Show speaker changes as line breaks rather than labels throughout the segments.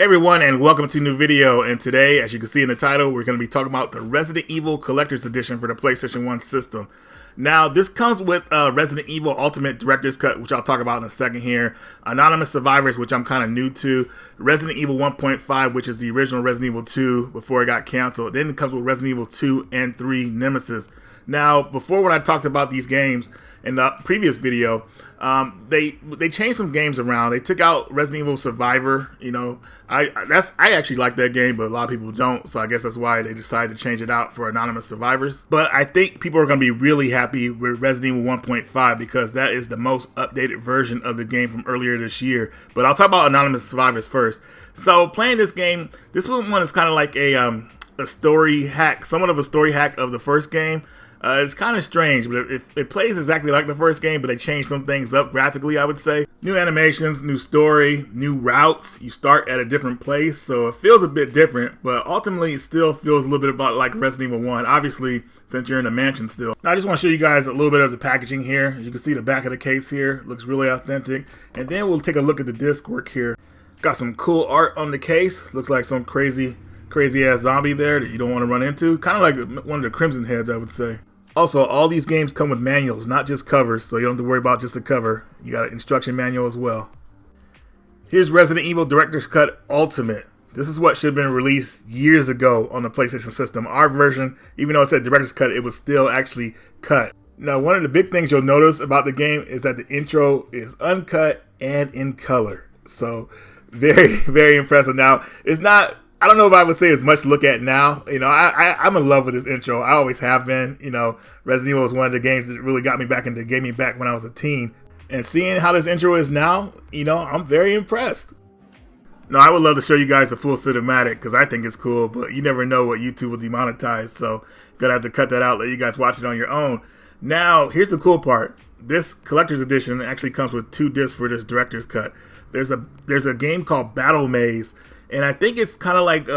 Hey everyone, and welcome to a new video. And today, as you can see in the title, we're going to be talking about the Resident Evil Collector's Edition for the PlayStation 1 system. Now, this comes with Resident Evil Ultimate Director's Cut, which I'll talk about in a second here. Anonymous Survivors, which I'm kind of new to. Resident Evil 1.5, which is the original Resident Evil 2 before it got canceled. Then it comes with Resident Evil 2 and 3 Nemesis. Now, before when I talked about these games in the previous video, they changed some games around. They took out Resident Evil Survivor. You know, I actually like that game, but a lot of people don't. So I guess that's why they decided to change it out for Anonymous Survivors. But I think people are going to be really happy with Resident Evil 1.5 because that is the most updated version of the game from earlier this year. But I'll talk about Anonymous Survivors first. So playing this game, this one is kind of like a story hack, somewhat of a story hack of the first game. It's kind of strange, but it plays exactly like the first game, but they changed some things up graphically, I would say. New animations, new story, new routes. You start at a different place, so it feels a bit different, but ultimately it still feels a little bit about like Resident Evil 1, obviously, since you're in a mansion still. Now, I just want to show you guys a little bit of the packaging here. As you can see, the back of the case here looks really authentic. And then we'll take a look at the disc work here. Got some cool art on the case. Looks like some crazy ass zombie there that you don't want to run into. Kind of like one of the Crimson Heads, I would say. Also, all these games come with manuals, not just covers, so you don't have to worry about just the cover. You got an instruction manual as well. Here's Resident Evil Director's Cut Ultimate. This is what should have been released years ago on the PlayStation system. Our version, even though it said Director's Cut, it was still actually cut. Now, one of the big things you'll notice about the game is that the intro is uncut and in color. So, very, very impressive. Now, it's not... I don't know if I would say it's much to look at now. You know, I'm in love with this intro. I always have been. You know, Resident Evil was one of the games that really got me back into gaming back when I was a teen. And seeing how this intro is now, you know, I'm very impressed. Now, I would love to show you guys the full cinematic because I think it's cool, but you never know what YouTube will demonetize. So, gonna have to cut that out, let you guys watch it on your own. Now, here's the cool part. This collector's edition actually comes with 2 discs for this director's cut. There's a game called Battle Maze. And I think it's kind of like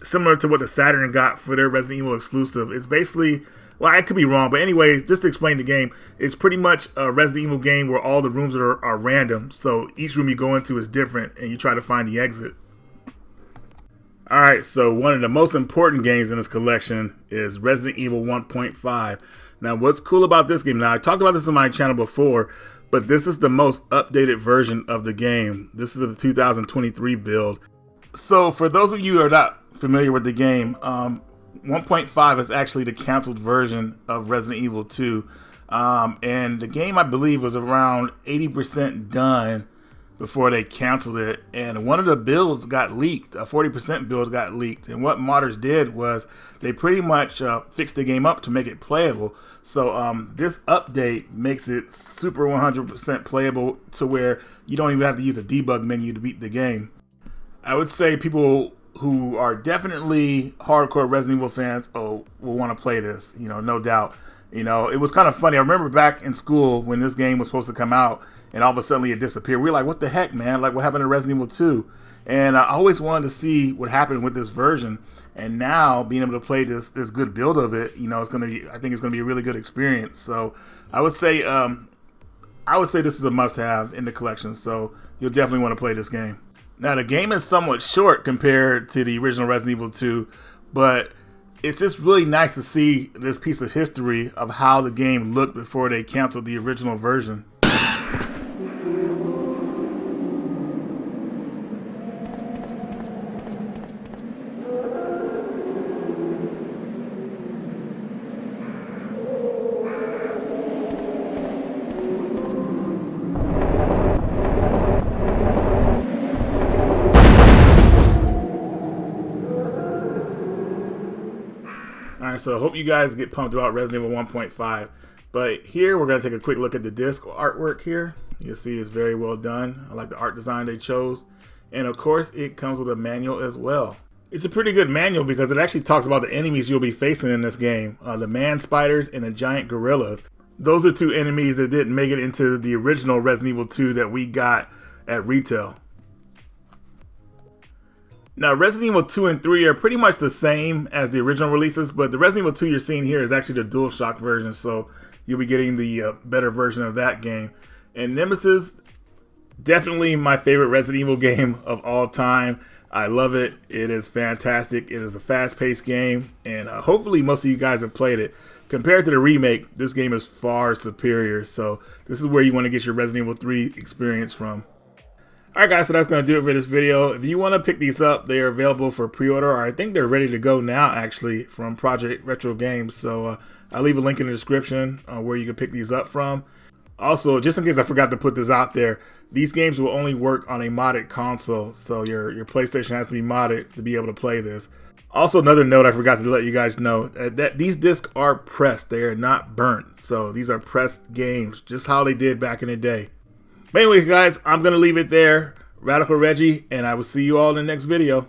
similar to what the Saturn got for their Resident Evil exclusive. It's basically, well, I could be wrong, but anyways, just to explain the game, it's pretty much a Resident Evil game where all the rooms are random. So each room you go into is different, and you try to find the exit. Alright, so one of the most important games in this collection is Resident Evil 1.5. Now, what's cool about this game, now I talked about this on my channel before, but this is the most updated version of the game. This is a 2023 build. So, for those of you who are not familiar with the game, 1.5 is actually the canceled version of Resident Evil 2. And the game, I believe, was around 80% done before they canceled it. And one of the builds got leaked. A 40% build got leaked. And what modders did was they pretty much fixed the game up to make it playable. So this update makes it super 100% playable to where you don't even have to use a debug menu to beat the game. I would say people who are definitely hardcore Resident Evil fans will want to play this, you know, no doubt. You know, it was kind of funny. I remember back in school when this game was supposed to come out and all of a sudden it disappeared. We were like, what the heck, man? Like, what happened to Resident Evil 2? And I always wanted to see what happened with this version. And now being able to play this good build of it, you know, I think it's going to be a really good experience. So I would say this is a must-have in the collection. So you'll definitely want to play this game. Now, the game is somewhat short compared to the original Resident Evil 2, but it's just really nice to see this piece of history of how the game looked before they canceled the original version. Alright, so I hope you guys get pumped about Resident Evil 1.5. But here we're going to take a quick look at the disc artwork here. You'll see it's very well done. I like the art design they chose. And of course, it comes with a manual as well. It's a pretty good manual because it actually talks about the enemies you'll be facing in this game. The man spiders and the giant gorillas. Those are 2 enemies that didn't make it into the original Resident Evil 2 that we got at retail. Now, Resident Evil 2 and 3 are pretty much the same as the original releases, but the Resident Evil 2 you're seeing here is actually the DualShock version, so you'll be getting the better version of that game. And Nemesis, Definitely my favorite Resident Evil game of all time. I love it. It is fantastic. It is a fast-paced game, and hopefully most of you guys have played it. Compared to the remake, this game is far superior, so this is where you want to get your Resident Evil 3 experience from. Alright guys, so that's going to do it for this video. If you want to pick these up, they are available for pre-order, or I think they're ready to go now actually from Project Retro Games. So I'll leave a link in the description where you can pick these up from. Also, just in case I forgot to put this out there, these games will only work on a modded console, so your PlayStation has to be modded to be able to play this. Also, another note I forgot to let you guys know, that these discs are pressed. They are not burnt, so these are pressed games, just how they did back in the day. But anyway, guys, I'm going to leave it there. Radical Reggie, and I will see you all in the next video.